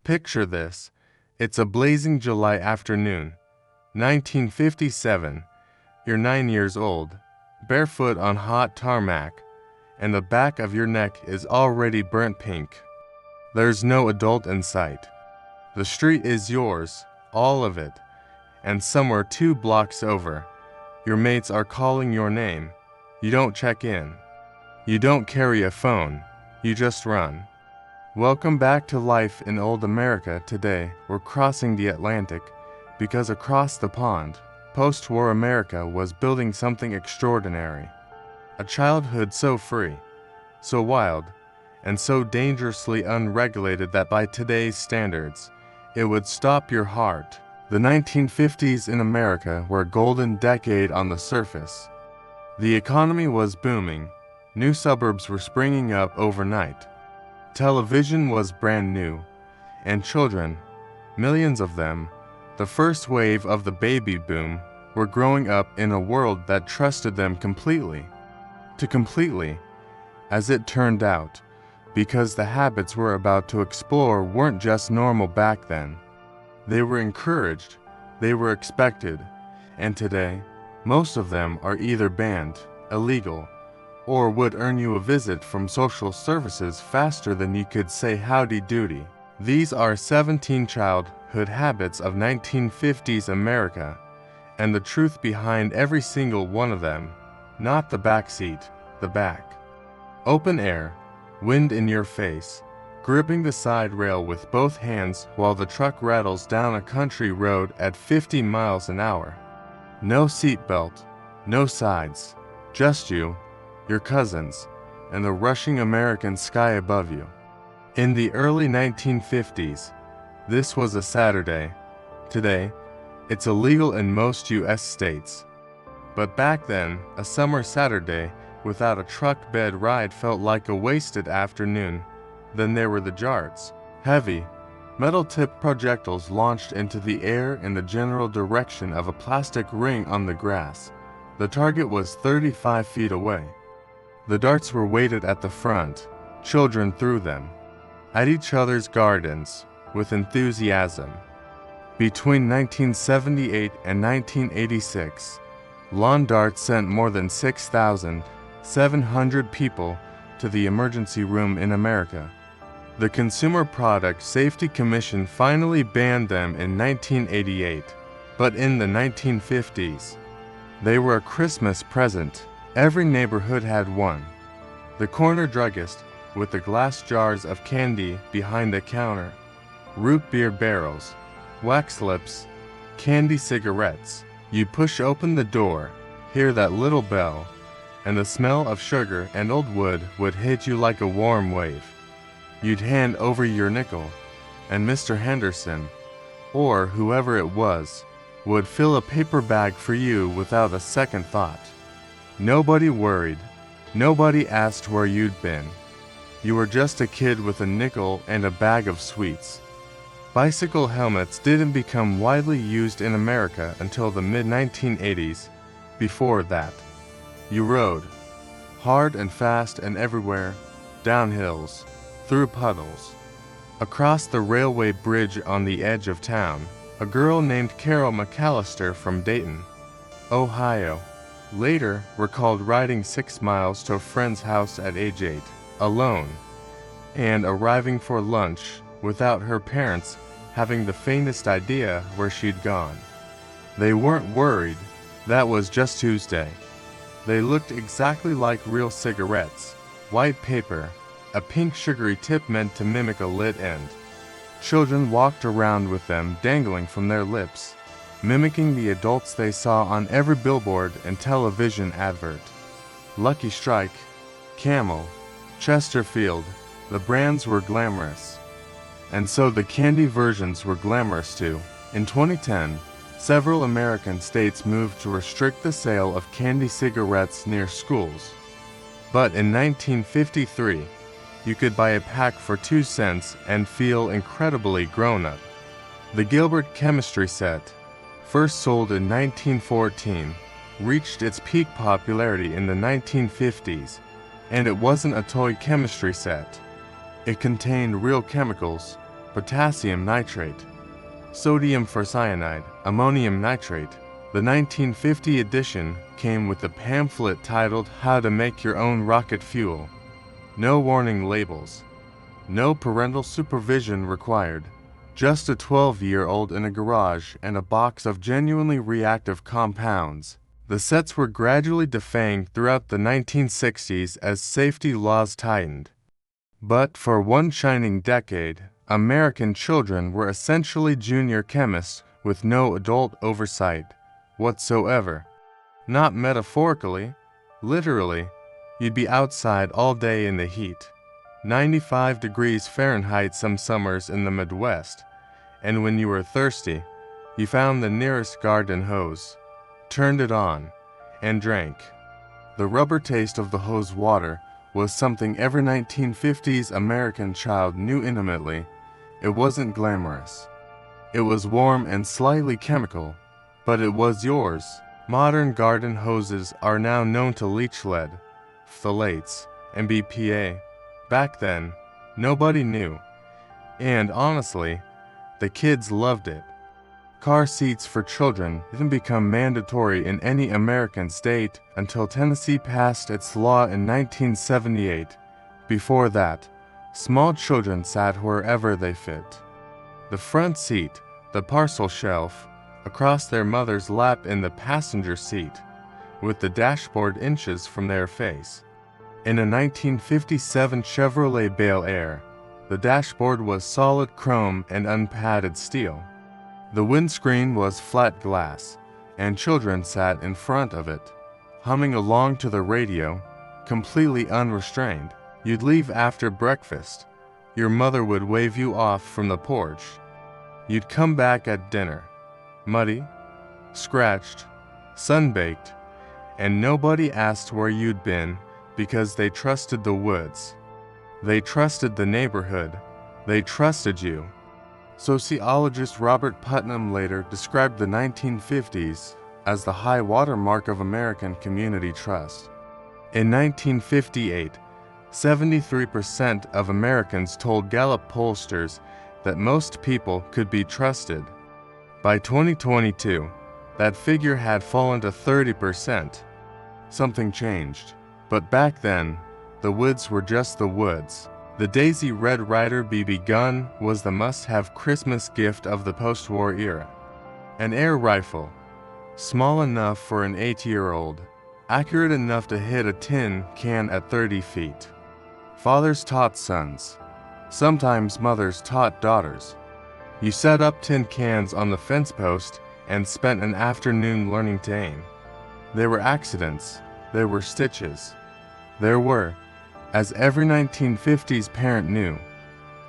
Picture this. It's a blazing July afternoon, 1957. You're 9 years old, barefoot on hot tarmac, and the back of your neck is already burnt pink. There's no adult in sight. The street is yours, all of it, and somewhere 2 blocks over, your mates are calling your name. You don't check in. You don't carry a phone. You just run. Welcome back to life in old America. Today, we're crossing the Atlantic because across the pond, post-war America was building something extraordinary. A childhood so free, so wild, and so dangerously unregulated that by today's standards, it would stop your heart. The 1950s in America were a golden decade on the surface. The economy was booming. New suburbs were springing up overnight. Television was brand new, and children, millions of them, the first wave of the baby boom, were growing up in a world that trusted them completely. As it turned out, because the habits we're about to explore weren't just normal back then. They were encouraged, they were expected, and today, most of them are either banned, illegal, or would earn you a visit from social services faster than you could say howdy doody. These are 17 childhood habits of 1950s America, and the truth behind every single one of them, not the back seat, the back. Open air, wind in your face, gripping the side rail with both hands while the truck rattles down a country road at 50 miles an hour. No seatbelt, no sides, just you, your cousins, and the rushing American sky above you. In the early 1950s, this was a Saturday. Today, it's illegal in most U.S. states. But back then, a summer Saturday without a truck bed ride felt like a wasted afternoon. Then there were the jarts. Heavy, metal-tipped projectiles launched into the air in the general direction of a plastic ring on the grass. The target was 35 feet away. The darts were weighted at the front. Children threw them at each other's gardens with enthusiasm. Between 1978 and 1986, lawn darts sent more than 6,700 people to the emergency room in America. The Consumer Product Safety Commission finally banned them in 1988, but in the 1950s, they were a Christmas present. Every neighborhood had one. The corner druggist with the glass jars of candy behind the counter, root beer barrels, wax lips, candy cigarettes. You push open the door, hear that little bell, and the smell of sugar and old wood would hit you like a warm wave. You'd hand over your nickel, and Mr. Henderson, or whoever it was, would fill a paper bag for you without a second thought. Nobody worried. Nobody asked where you'd been. You were just a kid with a nickel and a bag of sweets. Bicycle helmets didn't become widely used in America until the mid-1980s. Before that, you rode, hard and fast and everywhere, down hills, through puddles. Across the railway bridge on the edge of town, a girl named Carol McAllister from Dayton, Ohio, later recalled riding 6 miles to a friend's house at age 8, alone, and arriving for lunch without her parents having the faintest idea where she'd gone. They weren't worried. That was just Tuesday. They looked exactly like real cigarettes, white paper, a pink sugary tip meant to mimic a lit end. Children walked around with them dangling from their lips, mimicking the adults they saw on every billboard and television advert. Lucky Strike, Camel, Chesterfield, the brands were glamorous. And so the candy versions were glamorous too. In 2010, several American states moved to restrict the sale of candy cigarettes near schools. But in 1953, you could buy a pack for 2 cents and feel incredibly grown-up. The Gilbert chemistry set, first sold in 1914, reached its peak popularity in the 1950s, and it wasn't a toy chemistry set. It contained real chemicals, potassium nitrate, sodium cyanide, ammonium nitrate. The 1950 edition came with a pamphlet titled How to Make Your Own Rocket Fuel. No warning labels. No parental supervision required. Just a 12-year-old in a garage and a box of genuinely reactive compounds. The sets were gradually defanged throughout the 1960s as safety laws tightened. But for one shining decade, American children were essentially junior chemists with no adult oversight whatsoever. Not metaphorically, literally, you'd be outside all day in the heat. 95 degrees Fahrenheit some summers in the Midwest, and when you were thirsty, you found the nearest garden hose, turned it on, and drank. The rubber taste of the hose water was something every 1950s American child knew intimately. It wasn't glamorous. It was warm and slightly chemical, but it was yours. Modern garden hoses are now known to leach lead, phthalates, and BPA. Back then, nobody knew. And honestly, the kids loved it. Car seats for children didn't become mandatory in any American state until Tennessee passed its law in 1978. Before that, small children sat wherever they fit. The front seat, the parcel shelf, across their mother's lap in the passenger seat, with the dashboard inches from their face. In a 1957 Chevrolet Bel Air, the dashboard was solid chrome and unpadded steel. The windscreen was flat glass, and children sat in front of it, humming along to the radio, completely unrestrained. You'd leave after breakfast. Your mother would wave you off from the porch. You'd come back at dinner, muddy, scratched, sunbaked, and nobody asked where you'd been because they trusted the woods. They trusted the neighborhood. They trusted you. Sociologist Robert Putnam later described the 1950s as the high water mark of American community trust. In 1958, 73% of Americans told Gallup pollsters that most people could be trusted. By 2022, that figure had fallen to 30%. Something changed. But back then, the woods were just the woods. The Daisy Red Ryder BB gun was the must-have Christmas gift of the post-war era. An air rifle, small enough for an 8-year-old, accurate enough to hit a tin can at 30 feet. Fathers taught sons. Sometimes mothers taught daughters. You set up tin cans on the fence post and spent an afternoon learning to aim. There were accidents. There were stitches. There were, as every 1950s parent knew,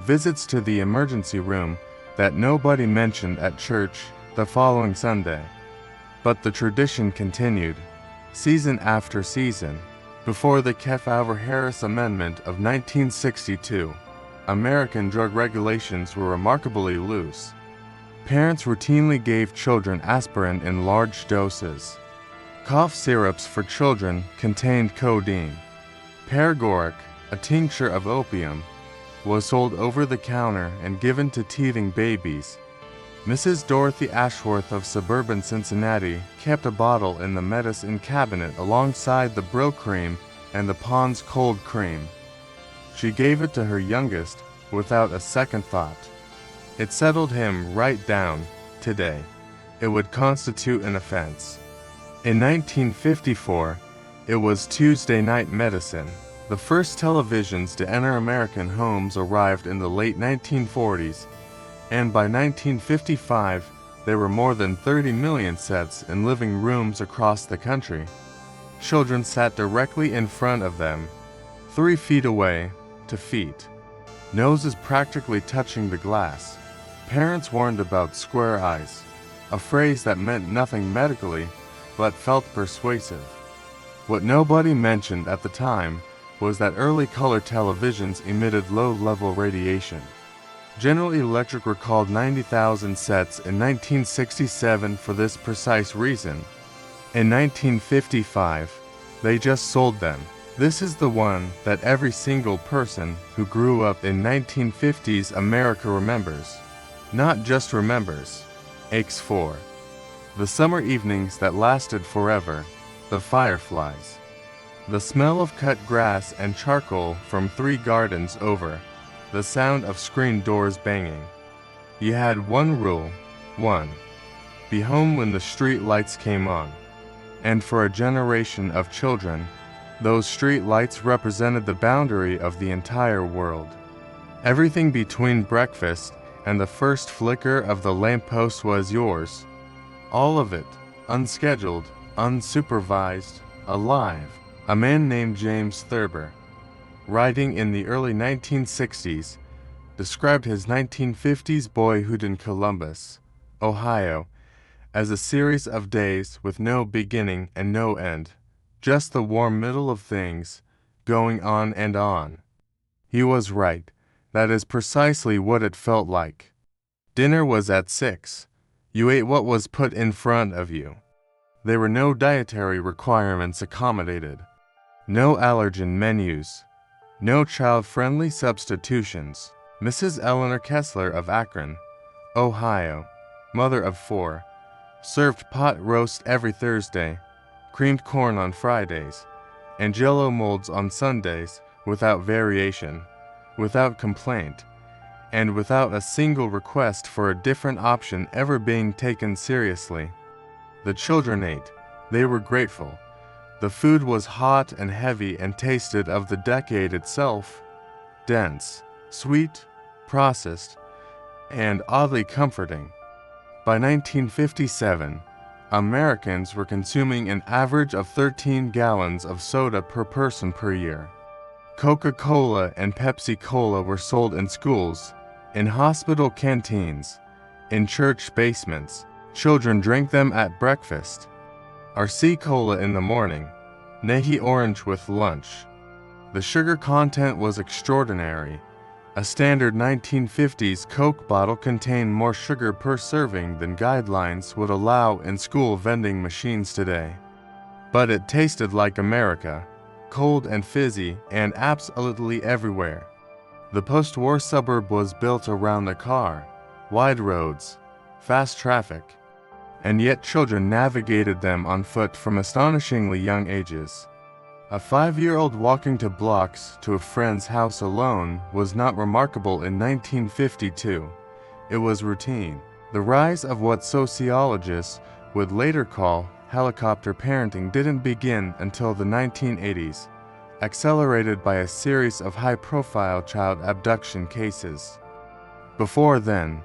visits to the emergency room that nobody mentioned at church the following Sunday. But the tradition continued, season after season. Before the Kefauver-Harris Amendment of 1962, American drug regulations were remarkably loose. Parents routinely gave children aspirin in large doses. Cough syrups for children contained codeine. Paregoric, a tincture of opium, was sold over the counter and given to teething babies. Mrs. Dorothy Ashworth of suburban Cincinnati kept a bottle in the medicine cabinet alongside the Brill cream and the Pond's cold cream. She gave it to her youngest without a second thought. It settled him right down. Today, it would constitute an offense. In 1954, it was Tuesday night medicine. The first televisions to enter American homes arrived in the late 1940s, and by 1955, there were more than 30 million sets in living rooms across the country. Children sat directly in front of them, 3 feet away to feet, noses practically touching the glass. Parents warned about square eyes, a phrase that meant nothing medically, but felt persuasive. What nobody mentioned at the time was that early color televisions emitted low-level radiation. General Electric recalled 90,000 sets in 1967 for this precise reason. In 1955, they just sold them. This is the one that every single person who grew up in 1950s America remembers. Not just remembers, aches for. The summer evenings that lasted forever, the fireflies. The smell of cut grass and charcoal from 3 gardens over, the sound of screen doors banging. You had one rule, be home when the street lights came on. And for a generation of children, those street lights represented the boundary of the entire world. Everything between breakfast and the first flicker of the lamppost was yours. All of it, unscheduled, unsupervised, alive. A man named James Thurber, writing in the early 1960s, described his 1950s boyhood in Columbus, Ohio, as a series of days with no beginning and no end, just the warm middle of things, going on and on. He was right. That is precisely what it felt like. Dinner was at 6. You ate what was put in front of you. There were no dietary requirements accommodated, no allergen menus, no child-friendly substitutions. Mrs. Eleanor Kessler of Akron, Ohio, mother of 4, served pot roast every Thursday, creamed corn on Fridays, and Jell-O molds on Sundays without variation, without complaint, and without a single request for a different option ever being taken seriously. The children ate. They were grateful. The food was hot and heavy and tasted of the decade itself, dense, sweet, processed, and oddly comforting. By 1957, Americans were consuming an average of 13 gallons of soda per person per year. Coca-Cola and Pepsi-Cola were sold in schools, in hospital canteens, in church basements. Children drank them at breakfast. RC Cola in the morning, Nehi Orange with lunch. The sugar content was extraordinary. A standard 1950s Coke bottle contained more sugar per serving than guidelines would allow in school vending machines today. But it tasted like America, cold and fizzy and absolutely everywhere. The post-war suburb was built around the car, wide roads, fast traffic, and yet children navigated them on foot from astonishingly young ages. A 5-year-old walking to blocks to a friend's house alone was not remarkable in 1952. It was routine. The rise of what sociologists would later call helicopter parenting didn't begin until the 1980s, accelerated by a series of high-profile child abduction cases. Before then,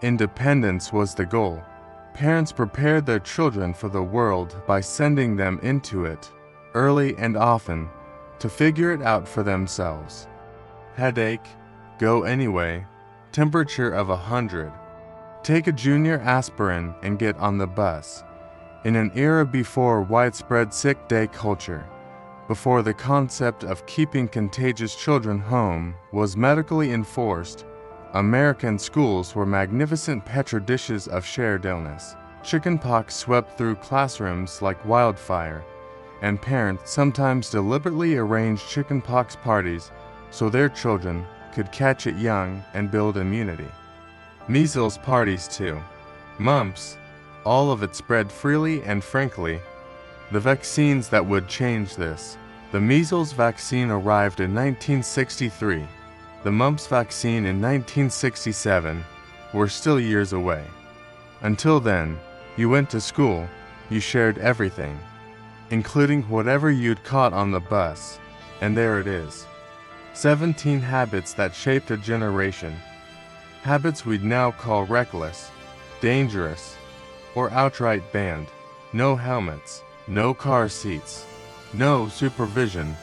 independence was the goal. Parents prepared their children for the world by sending them into it, early and often, to figure it out for themselves. Headache, go anyway, temperature of 100. Take a junior aspirin and get on the bus. In an era before widespread sick day culture, before the concept of keeping contagious children home was medically enforced, American schools were magnificent petri dishes of shared illness. Chickenpox swept through classrooms like wildfire, and parents sometimes deliberately arranged chickenpox parties so their children could catch it young and build immunity. Measles parties too. Mumps, all of it spread freely and frankly. The vaccines that would change this. The measles vaccine arrived in 1963. The mumps vaccine in 1967 were still years away. Until then, you went to school, you shared everything, including whatever you'd caught on the bus, and there it is. 17 habits that shaped a generation. Habits we'd now call reckless, dangerous, or outright banned. No helmets, no car seats, no supervision,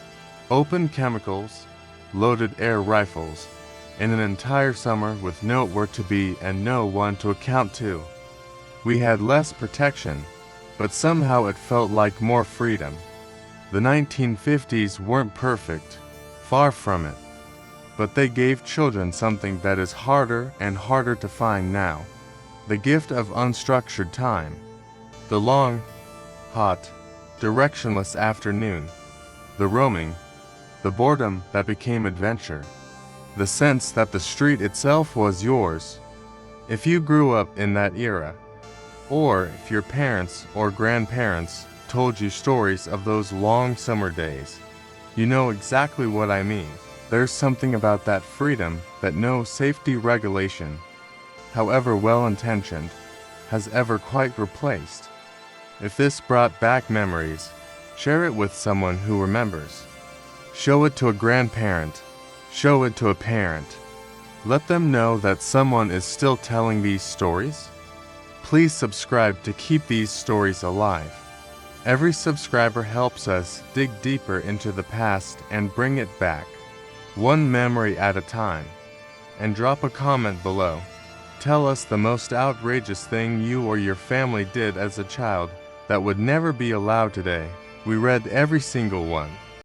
open chemicals, loaded air rifles, and an entire summer with nowhere to be and no one to account to. We had less protection, but somehow it felt like more freedom. The 1950s weren't perfect, far from it, but they gave children something that is harder and harder to find now: the gift of unstructured time. The long, hot, directionless afternoon, the roaming, the boredom that became adventure, the sense that the street itself was yours. If you grew up in that era, or if your parents or grandparents told you stories of those long summer days, you know exactly what I mean. There's something about that freedom that no safety regulation, however well-intentioned, has ever quite replaced. If this brought back memories, share it with someone who remembers. Show it to a grandparent. Show it to a parent. Let them know that someone is still telling these stories. Please subscribe to keep these stories alive. Every subscriber helps us dig deeper into the past and bring it back, one memory at a time. And drop a comment below. Tell us the most outrageous thing you or your family did as a child that would never be allowed today. We read every single one.